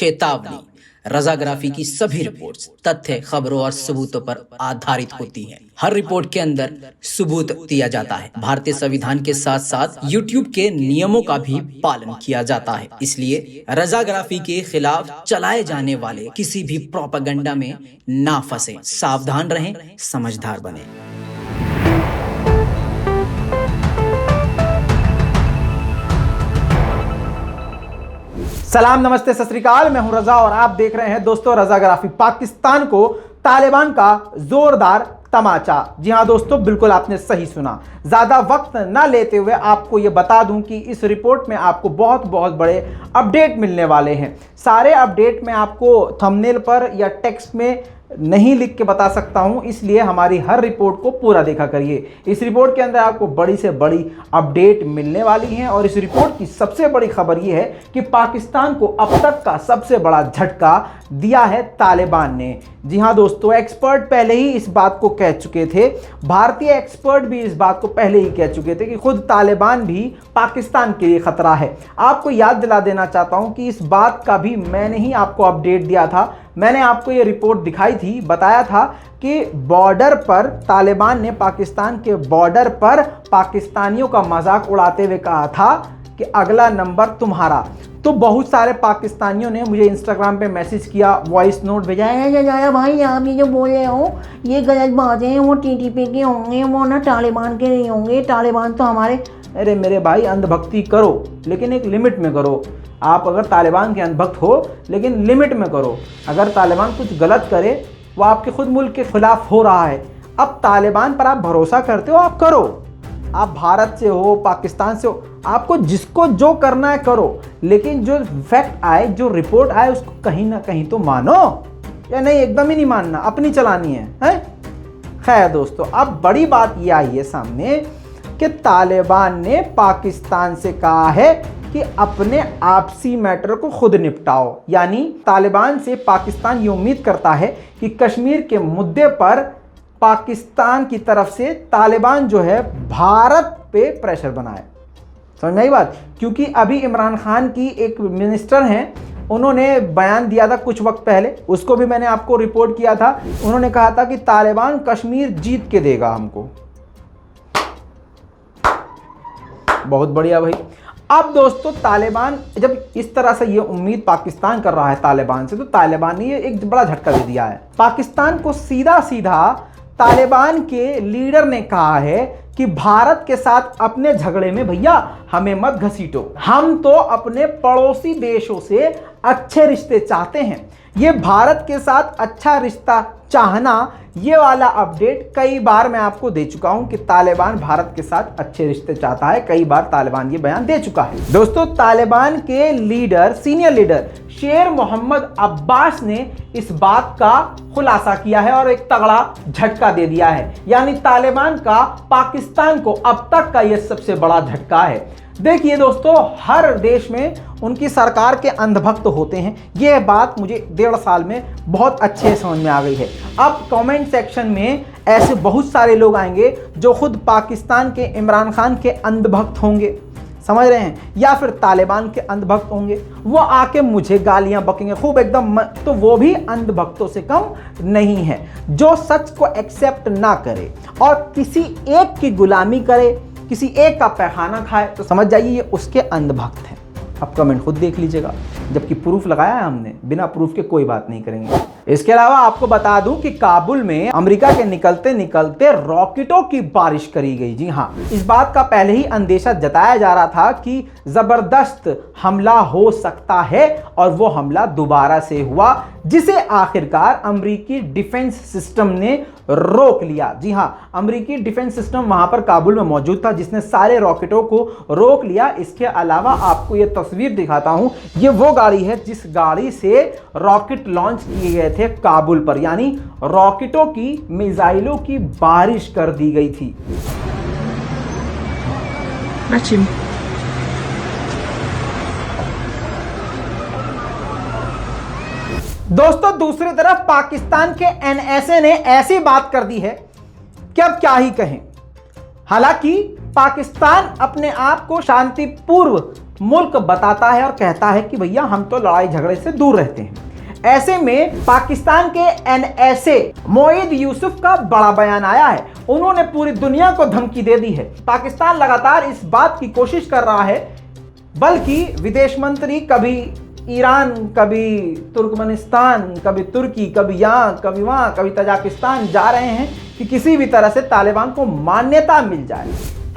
चेतावनी, रजाग्राफी की सभी रिपोर्ट्स तथ्य, खबरों और सबूतों पर आधारित होती हैं। हर रिपोर्ट के अंदर सबूत दिया जाता है। भारतीय संविधान के साथ साथ यूट्यूब के नियमों का भी पालन किया जाता है। इसलिए रजाग्राफी के खिलाफ चलाए जाने वाले किसी भी प्रोपेगेंडा में ना फंसे। सावधान रहें, समझदार बने। सलाम, नमस्ते, सत श्री अकाल। मैं हूं रजा और आप देख रहे हैं दोस्तों रजाग्राफी। पाकिस्तान को तालिबान का जोरदार तमाचा। जी हां दोस्तों, बिल्कुल आपने सही सुना। ज्यादा वक्त ना लेते हुए आपको यह बता दूं कि इस रिपोर्ट में आपको बहुत बड़े अपडेट मिलने वाले हैं। सारे अपडेट मैं आपको थंबनेल पर या टेक्स्ट में नहीं लिख के बता सकता हूं, इसलिए हमारी हर रिपोर्ट को पूरा देखा करिए। इस रिपोर्ट के अंदर आपको बड़ी से बड़ी अपडेट मिलने वाली है और इस रिपोर्ट की सबसे बड़ी खबर यह है कि पाकिस्तान को अब तक का सबसे बड़ा झटका दिया है तालिबान ने। जी हां दोस्तों, एक्सपर्ट पहले ही इस बात को कह चुके थे, भारतीय एक्सपर्ट भी इस बात को पहले ही कह चुके थे कि खुद तालिबान भी पाकिस्तान के लिए खतरा है। आपको याद दिला देना चाहता हूं कि इस बात का भी मैंने ही आपको अपडेट दिया था। मैंने आपको ये रिपोर्ट दिखाई थी, बताया था कि बॉर्डर पर तालिबान ने पाकिस्तान के बॉर्डर पर पाकिस्तानियों का मजाक उड़ाते हुए कहा था कि अगला नंबर तुम्हारा। तो बहुत सारे पाकिस्तानियों ने मुझे इंस्टाग्राम पे मैसेज किया, वॉइस नोट भेजा, भाई आप ये जो बोले हो ये गलत बातें हैं, वो टीटीपी के होंगे, वो ना तालिबान के नहीं होंगे, तालिबान तो हमारे। अरे मेरे भाई, अंधभक्ति करो लेकिन एक लिमिट में करो। आप अगर तालिबान के अंधभक्त हो लेकिन लिमिट में करो। अगर तालिबान कुछ गलत करे, वो आपके खुद मुल्क के खिलाफ हो रहा है। अब तालिबान पर आप भरोसा करते हो, आप करो। आप भारत से हो, पाकिस्तान से हो, आपको जिसको जो करना है करो, लेकिन जो फैक्ट आए, जो रिपोर्ट आए, उसको कहीं ना कहीं तो मानो, या नहीं एकदम ही नहीं मानना, अपनी चलानी है? खैर दोस्तों, अब बड़ी बात ये आई है सामने कि तालिबान ने पाकिस्तान से कहा है कि अपने आपसी मैटर को खुद निपटाओ। यानी तालिबान से पाकिस्तान ये उम्मीद करता है कि कश्मीर के मुद्दे पर पाकिस्तान की तरफ से तालिबान जो है भारत पे प्रेशर बनाए। समझ में आई बात? क्योंकि अभी इमरान खान की एक मिनिस्टर हैं, उन्होंने बयान दिया था कुछ वक्त पहले, उसको भी मैंने आपको रिपोर्ट किया था। उन्होंने कहा था कि तालिबान कश्मीर जीत के देगा हमको। बहुत बढ़िया भाई। अब दोस्तों, तालिबान जब इस तरह से ये उम्मीद पाकिस्तान कर रहा है तालिबान से, तो तालिबान ने ये एक बड़ा झटका दे दिया है पाकिस्तान को। सीधा तालिबान के लीडर ने कहा है कि भारत के साथ अपने झगड़े में भैया हमें मत घसीटो, हम तो अपने पड़ोसी देशों से अच्छे रिश्ते चाहते हैं। ये भारत के साथ अच्छा रिश्ता चाहना, ये वाला अपडेट कई बार मैं आपको दे चुका हूं कि तालिबान भारत के साथ अच्छे रिश्ते चाहता है। कई बार तालिबान ये बयान दे चुका है। दोस्तों, तालिबान के लीडर, सीनियर लीडर शेर मोहम्मद अब्बास ने इस बात का खुलासा किया है और एक तगड़ा झटका दे दिया है। यानी तालिबान का पाकिस्तान को अब तक का यह सबसे बड़ा झटका है। देखिए दोस्तों, हर देश में उनकी सरकार के अंधभक्त होते हैं। यह बात मुझे 1.5 साल में बहुत अच्छे समझ में आ गई है। अब कमेंट सेक्शन में ऐसे बहुत सारे लोग आएंगे जो खुद पाकिस्तान के इमरान खान के अंधभक्त होंगे, समझ रहे हैं, या फिर तालिबान के अंधभक्त होंगे। वो आके मुझे गालियां बकेंगे खूब एकदम, तो वो भी अंधभक्तों से कम नहीं है। जो सच को एक्सेप्ट ना करे और किसी एक की गुलामी करे, किसी एक का पैखाना खाए, तो समझ जाइए ये उसके अंधभक्त हैं। अब कमेंट खुद देख लीजिएगा, जबकि प्रूफ लगाया है हमने, बिना प्रूफ के कोई बात नहीं करेंगे। इसके अलावा आपको बता दूं कि काबुल में अमेरिका के निकलते निकलते रॉकेटों की बारिश करी गई। जी हां, इस बात का पहले ही अंदेशा जताया जा रहा था कि जबरदस्त हमला हो सकता है और वो हमला दोबारा से हुआ, जिसे आखिरकार अमेरिकी डिफेंस सिस्टम ने रोक लिया। जी हां, अमेरिकी डिफेंस सिस्टम वहां पर काबुल में मौजूद था, जिसने सारे रॉकेटों को रोक लिया। इसके अलावा आपको ये तस्वीर दिखाता हूं, ये वो गाड़ी है जिस गाड़ी से रॉकेट लॉन्च किए गए थे काबुल पर। यानी रॉकेटों की, मिसाइलों की बारिश कर दी गई थी। दोस्तों, दूसरी तरफ पाकिस्तान के एनएसए ने ऐसी बात कर दी है कि अब क्या ही कहें। हालांकि पाकिस्तान अपने आप को शांतिपूर्व मुल्क बताता है और कहता है कि भैया हम तो लड़ाई झगड़े से दूर रहते हैं। ऐसे में पाकिस्तान के NSA मोईद यूसुफ का बड़ा बयान आया है। उन्होंने पूरी दुनिया को धमकी दे दी है। पाकिस्तान लगातार इस बात की कोशिश कर रहा है, बल्कि विदेश मंत्री कभी ईरान, कभी तुर्कमेनिस्तान, कभी तुर्की, कभी यहाँ, कभी वहाँ, कभी तजाकिस्तान जा रहे हैं कि किसी भी तरह से तालिबान को मान्यता मिल जाए।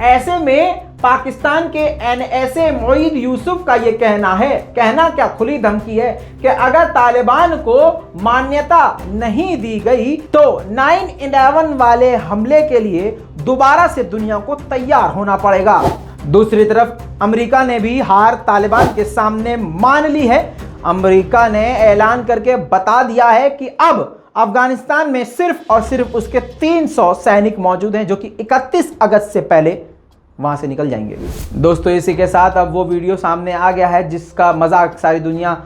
ऐसे में पाकिस्तान के NSA मोईद यूसुफ का यह कहना क्या खुली धमकी है कि अगर तालिबान को मान्यता नहीं दी गई तो 9/11 वाले हमले के लिए दोबारा से दुनिया को तैयार होना पड़ेगा। दूसरी तरफ अमेरिका ने भी हार तालिबान के सामने मान ली है। अमेरिका ने ऐलान करके बता दिया है कि अब अफगानिस्तान में सिर्फ और सिर्फ उसके 300 सैनिक मौजूद हैं, जो कि 31 अगस्त से पहले वहां से निकल जाएंगे। दोस्तों, इसी के साथ अब वो वीडियो सामने आ गया है जिसका मजाक सारी दुनिया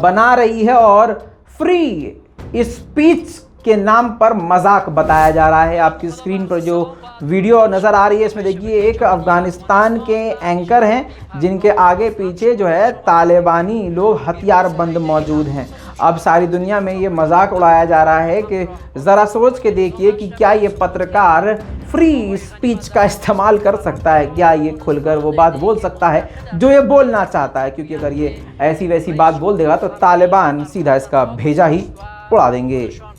बना रही है और फ्री स्पीच के नाम पर मजाक बताया जा रहा है। आपकी स्क्रीन पर जो वीडियो नज़र आ रही है, इसमें देखिए एक अफगानिस्तान के एंकर हैं जिनके आगे पीछे जो है तालिबानी लोग हथियारबंद मौजूद हैं। अब सारी दुनिया में ये मजाक उड़ाया जा रहा है कि ज़रा सोच के देखिए कि क्या ये पत्रकार फ्री स्पीच का इस्तेमाल कर सकता है, क्या ये खुलकर वो बात बोल सकता है जो ये बोलना चाहता है, क्योंकि अगर ये ऐसी वैसी बात बोल देगा तो तालिबान सीधा इसका भेजा ही उड़ा देंगे।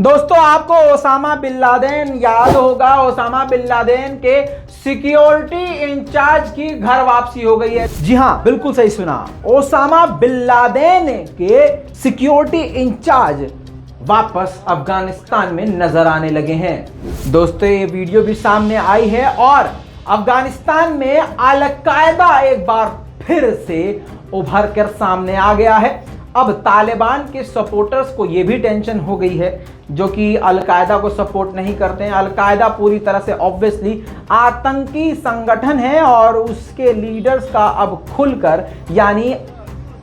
दोस्तों, आपको ओसामा बिन लादेन याद होगा। ओसामा बिन लादेन के सिक्योरिटी इंचार्ज की घर वापसी हो गई है। जी हाँ, बिल्कुल सही सुना। ओसामा बिन लादेन के सिक्योरिटी इंचार्ज वापस अफगानिस्तान में नजर आने लगे हैं। दोस्तों, ये वीडियो भी सामने आई है और अफगानिस्तान में अल-कायदा एक बार फिर से उभर कर सामने आ गया है। अब तालिबान के सपोर्टर्स को यह भी टेंशन हो गई है, जो कि अल-कायदा को सपोर्ट नहीं करते हैं। अल-कायदा पूरी तरह से ऑब्वियसली आतंकी संगठन है और उसके लीडर्स का अब खुलकर, यानी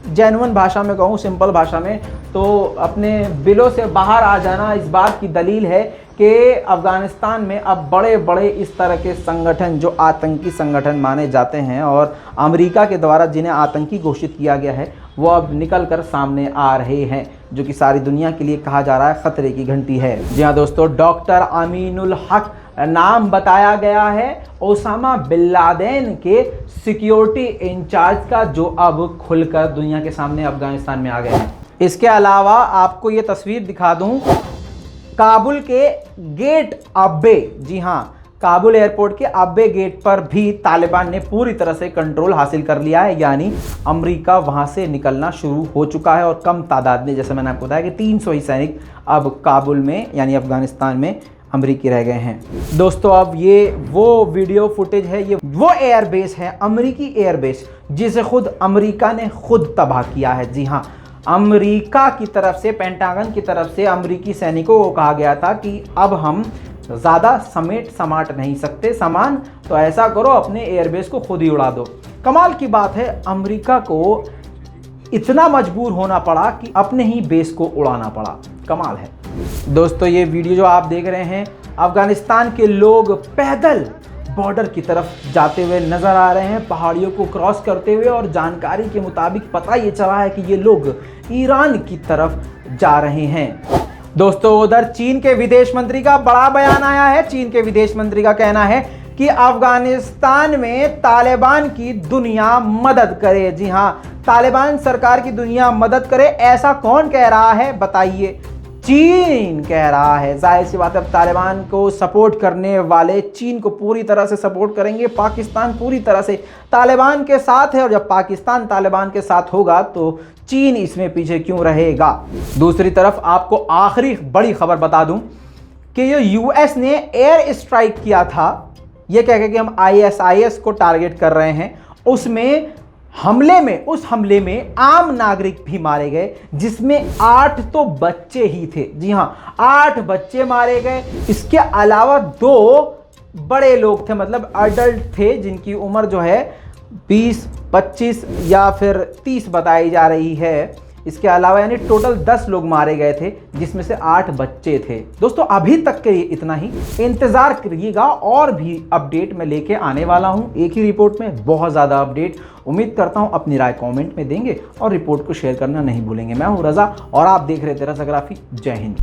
जेन्युइन भाषा में कहूँ, सिंपल भाषा में, तो अपने बिलों से बाहर आ जाना इस बात की दलील है कि अफ़गानिस्तान में अब बड़े बड़े इस तरह के संगठन जो आतंकी संगठन माने जाते हैं और अमेरिका के द्वारा जिन्हें आतंकी घोषित किया गया है, वो अब निकल कर सामने आ रहे हैं, जो कि सारी दुनिया के लिए कहा जा रहा है खतरे की घंटी है। जी हाँ दोस्तों, डॉक्टर अमीनुल हक नाम बताया गया है ओसामा बिन लादेन के सिक्योरिटी इंचार्ज का, जो अब खुलकर दुनिया के सामने अफगानिस्तान में आ गए हैं। इसके अलावा आपको ये तस्वीर दिखा दूं, काबुल के गेट अब्बे, जी हाँ, काबुल एयरपोर्ट के अब्बे गेट पर भी तालिबान ने पूरी तरह से कंट्रोल हासिल कर लिया है, यानी अमेरिका वहां से निकलना शुरू हो चुका है और कम तादाद में, जैसे मैंने आपको बताया कि 300 ही सैनिक अब काबुल में यानी अफगानिस्तान में अमेरिकी रह गए हैं। दोस्तों, अब ये वो वीडियो फुटेज है, ये वो एयरबेस है, अमेरिकी एयरबेस, जिसे खुद अमेरिका ने खुद तबाह किया है। जी हाँ, अमेरिका की तरफ से, पेंटागन की तरफ से अमेरिकी सैनिकों को कहा गया था कि अब हम ज़्यादा समाट नहीं सकते सामान, तो ऐसा करो अपने एयरबेस को खुद ही उड़ा दो। कमाल की बात है, अमेरिका को इतना मजबूर होना पड़ा कि अपने ही बेस को उड़ाना पड़ा। कमाल है। दोस्तों, ये वीडियो जो आप देख रहे हैं, अफगानिस्तान के लोग पैदल बॉर्डर की तरफ जाते हुए नजर आ रहे हैं, पहाड़ियों को क्रॉस करते हुए, और जानकारी के मुताबिक पता ये चला है कि ये लोग ईरान की तरफ जा रहे हैं। दोस्तों, उधर चीन के विदेश मंत्री का बड़ा बयान आया है। चीन के विदेश मंत्री का कहना है कि अफगानिस्तान में तालिबान की दुनिया मदद करे। जी हाँ, तालिबान सरकार की दुनिया मदद करे। ऐसा कौन कह रहा है बताइए? चीन कह रहा है। जाहिर सी बात है, तालिबान को सपोर्ट करने वाले चीन को पूरी तरह से सपोर्ट करेंगे। पाकिस्तान पूरी तरह से तालिबान के साथ है, और जब पाकिस्तान तालिबान के साथ होगा तो चीन इसमें पीछे क्यों रहेगा। दूसरी तरफ आपको आखिरी बड़ी खबर बता दूं कि ये यूएस ने एयर स्ट्राइक किया था, ये कह के कि हम ISIS को टारगेट कर रहे हैं। उस हमले में आम नागरिक भी मारे गए, जिसमें 8 तो बच्चे ही थे। जी हाँ, 8 बच्चे मारे गए। इसके अलावा 2 बड़े लोग थे, मतलब अडल्ट थे, जिनकी उम्र जो है 20, 25 या फिर 30 बताई जा रही है। इसके अलावा यानी टोटल 10 लोग मारे गए थे, जिसमें से 8 बच्चे थे। दोस्तों अभी तक के लिए इतना ही, इंतजार करिएगा और भी अपडेट मैं लेके आने वाला हूं एक ही रिपोर्ट में, बहुत ज़्यादा अपडेट। उम्मीद करता हूं अपनी राय कमेंट में देंगे और रिपोर्ट को शेयर करना नहीं भूलेंगे। मैं हूं रजा और आप देख रहे थे रजाग्राफी। जय हिंद।